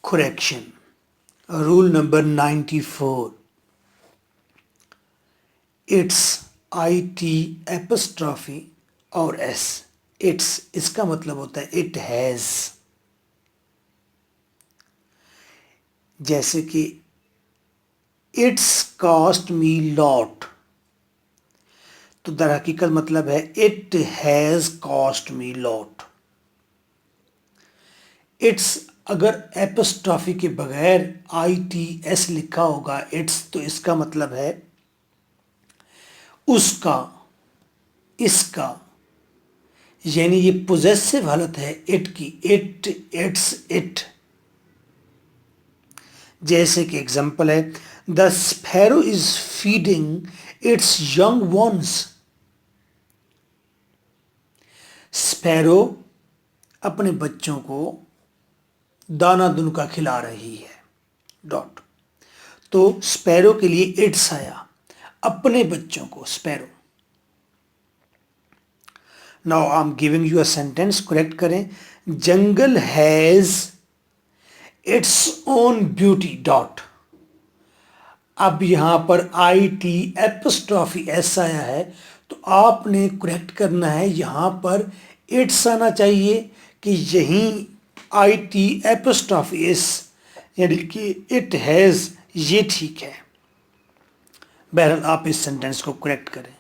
correction. Rule number 94. It's IT apostrophe और S. It's इसका मतलब होता है it has. जैसे कि it's cost me lot, तो दर हकीकत मतलब है it has cost me lot. It's अगर एपोस्ट्रॉफी के बगैर ITS लिखा होगा it's, तो इसका मतलब है उसका, इसका, यानी ये पोजेसिव हालत है इट की. It, it's, it. जैसे कि एग्जाम्पल है the sparrow is feeding it's young ones. Sparrow अपने बच्चों को दाना दुनका खिला रही है. डॉट. तो स्पैरो के लिए इट्स आया, अपने बच्चों को, sparrow. Now I am giving you a sentence, correct करें. Jungle has its own beauty. Dot. अब यहां पर IT एपोस्ट्रॉफी S आया है, तो आपने करेक्ट करना है, यहां पर इट्स आना चाहिए कि यहीं IT एपोस्ट्रॉफी S, यानी कि इट हैज, ये ठीक है. बहरहाल आप इस सेंटेंस को करेक्ट करें.